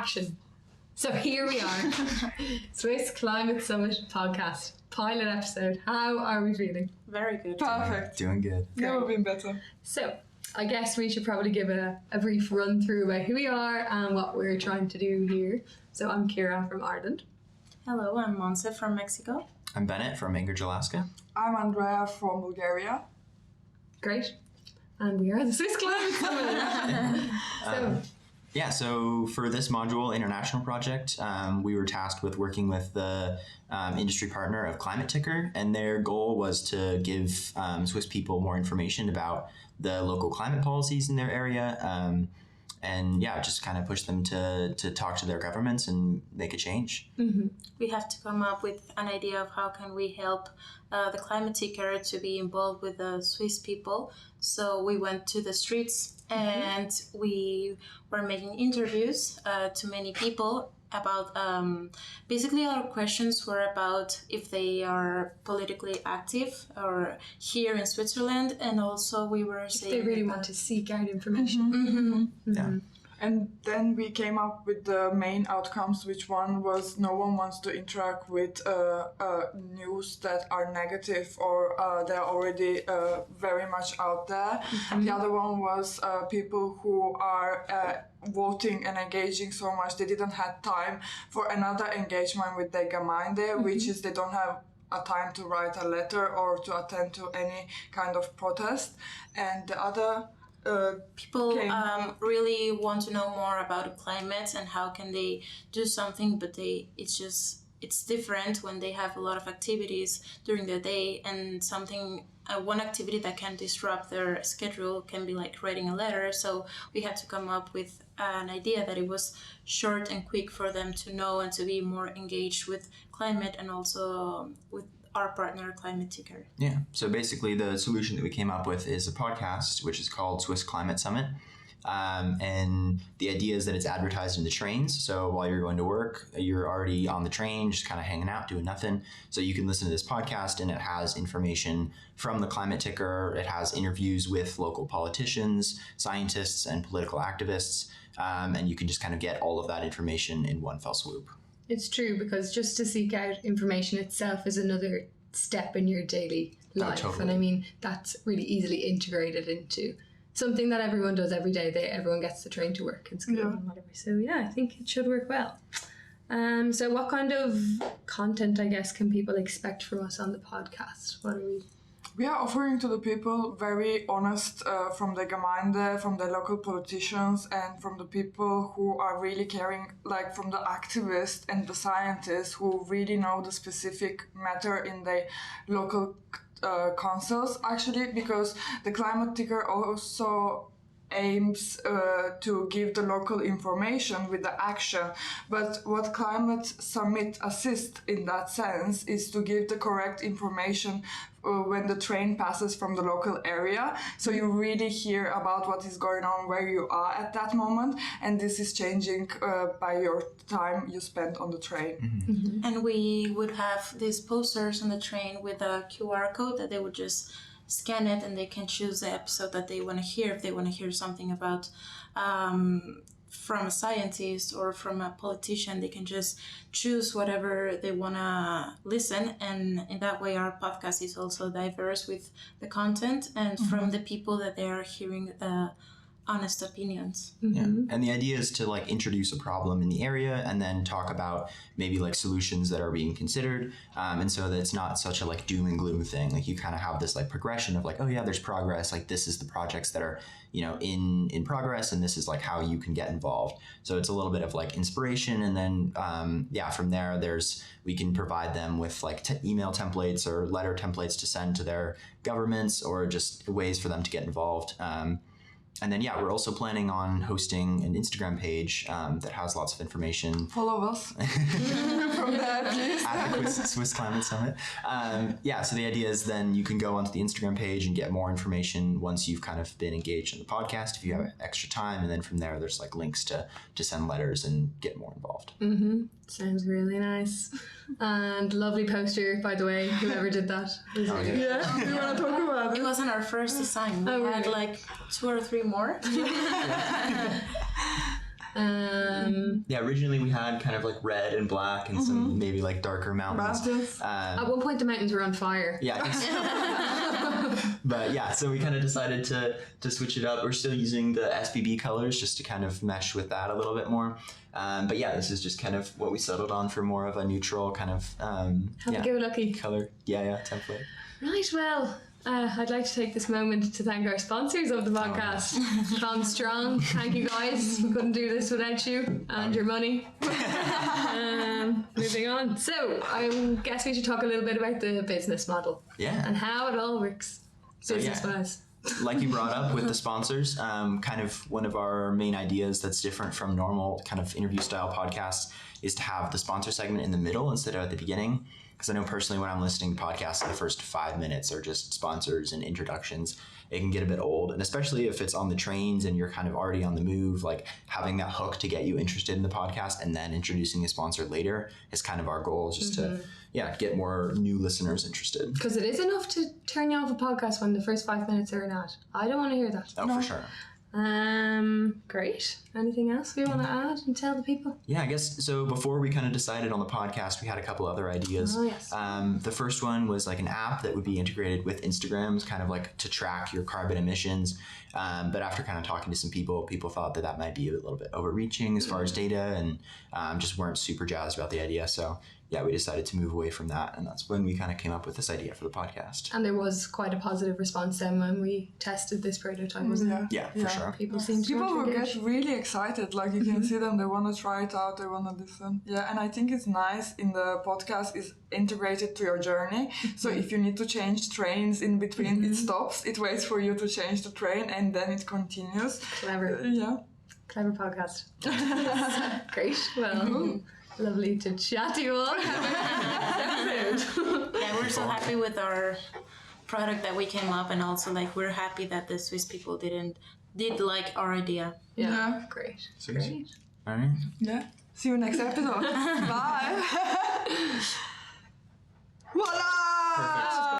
action. So here we are, Swiss Climate Summit podcast, pilot episode. How are we feeling? Very good. Perfect. Doing good. Never been better. So I guess we should probably give a brief run through about who we are and what we're trying to do here. So I'm Kira from Ireland. Hello, I'm Monse from Mexico. I'm Bennett from Anchorage, Alaska. I'm Andrea from Bulgaria. Great. And we are the Swiss Climate Summit. So for this module international project, we were tasked with working with the industry partner of Climate Ticker, and their goal was to give Swiss people more information about the local climate policies in their area, and just kind of push them to talk to their governments and make a change. Mm-hmm. We have to come up with an idea of how can we help the Climate Ticker to be involved with the Swiss people. So we went to the streets and we were making interviews to many people about basically our questions were about if they are politically active or here in Switzerland, and also we were saying they really want to seek out information. Mm-hmm. Yeah. And then we came up with the main outcomes, which one was no one wants to interact with news that are negative or they're already very much out there. The other one was people who are voting and engaging so much they didn't have time for another engagement with their Gemeinde, which is they don't have a time to write a letter or to attend to any kind of protest. And the other people really want to know more about climate and how can they do something, but it's different when they have a lot of activities during the day, and one activity that can disrupt their schedule can be like writing a letter. So we had to come up with an idea that it was short and quick for them to know and to be more engaged with climate, and also with our partner Climate Ticker. Yeah. So basically the solution that we came up with is a podcast, which is called Swiss Climate Summit. And the idea is that it's advertised in the trains. So while you're going to work, you're already on the train, just kind of hanging out, doing nothing. So you can listen to this podcast, and it has information from the Climate Ticker. It has interviews with local politicians, scientists, and political activists. And you can just kind of get all of that information in one fell swoop. It's true, because just to seek out information itself is another step in your daily life. Totally. And I mean, that's really easily integrated into something that everyone does every day. Everyone gets the train to work and school and whatever. So yeah, I think it should work well. So what kind of content, I guess, can people expect from us on the podcast? What are we are offering to the people very honest from the Gemeinde, from the local politicians, and from the people who are really caring, like from the activists and the scientists who really know the specific matter in the local councils, actually, because the Climate Ticker also aims to give the local information with the action, but what Climate Summit assists in that sense is to give the correct information when the train passes from the local area, so you really hear about what is going on where you are at that moment, and this is changing by your time you spend on the train. Mm-hmm. And we would have these posters on the train with a QR code that they would just scan it, and they can choose the episode that they want to hear. If they want to hear something about from a scientist or from a politician, they can just choose whatever they want to listen, and in that way our podcast is also diverse with the content and from the people that they are hearing the honest opinions. Yeah. And the idea is to like introduce a problem in the area and then talk about maybe like solutions that are being considered. And so that it's not such a like doom and gloom thing. Like you kind of have this like progression of like, oh yeah, there's progress. Like this is the projects that are, in progress, and this is like how you can get involved. So it's a little bit of like inspiration. And then, from there, we can provide them with like email templates or letter templates to send to their governments, or just ways for them to get involved. And then, we're also planning on hosting an Instagram page that has lots of information. Follow us from there, please. At the Swiss Climate Summit. So the idea is then you can go onto the Instagram page and get more information once you've kind of been engaged in the podcast, if you have extra time. And then from there, there's like links to send letters and get more involved. Mm-hmm. Sounds really nice. And lovely poster, by the way, whoever did that. We want to talk about it. It wasn't our first design. We had like 2 or 3 more. Yeah, originally we had kind of like red and black and some maybe like darker mountains. Mountains. At one point, the mountains were on fire. Yeah, I think so. But yeah, so we kind of decided to switch it up. We're still using the SBB colors just to kind of mesh with that a little bit more. But yeah, this is just kind of what we settled on for more of a neutral kind of Happy-go-lucky. color. Yeah, template. Right, well, I'd like to take this moment to thank our sponsors of the podcast. Tom Strong, thank you guys. We couldn't do this without you and your money. Moving on. So, I guess we should talk a little bit about the business model. Yeah. And how it all works business-wise. Like you brought up with the sponsors, kind of one of our main ideas that's different from normal kind of interview style podcasts is to have the sponsor segment in the middle instead of at the beginning. Because I know personally when I'm listening to podcasts, the first 5 minutes are just sponsors and introductions. It can get a bit old, and especially if it's on the trains and you're kind of already on the move, like having that hook to get you interested in the podcast and then introducing a sponsor later is kind of our goal, just to get more new listeners interested. Because it is enough to turn you off a podcast when the first 5 minutes are an ad. I don't want to hear that. Oh, for sure. Great. Anything else we want to add and tell the people? Yeah, I guess so. Before we kind of decided on the podcast, we had a couple other ideas. Oh, yes. The first one was like an app that would be integrated with Instagrams, kind of like to track your carbon emissions. But after kind of talking to some people thought that might be a little bit overreaching as far as data, and just weren't super jazzed about the idea. So yeah, we decided to move away from that, and that's when we kind of came up with this idea for the podcast. And there was quite a positive response then when we tested this prototype, wasn't there? Yeah, for sure. People seem to People want will to get really excited. Like you can see them, they want to try it out, they want to listen. Yeah, and I think it's nice in the podcast is integrated to your journey. So if you need to change trains in between, it stops. It waits for you to change the train, and then it continues. Clever. Yeah. Clever podcast. Great. Well, lovely to chat to you all. Yeah, we're so happy with our product that we came up, and also like we're happy that the Swiss people did like our idea. Yeah. Great. Great. All right. Yeah. See you next episode. Bye. Voila! Perfect.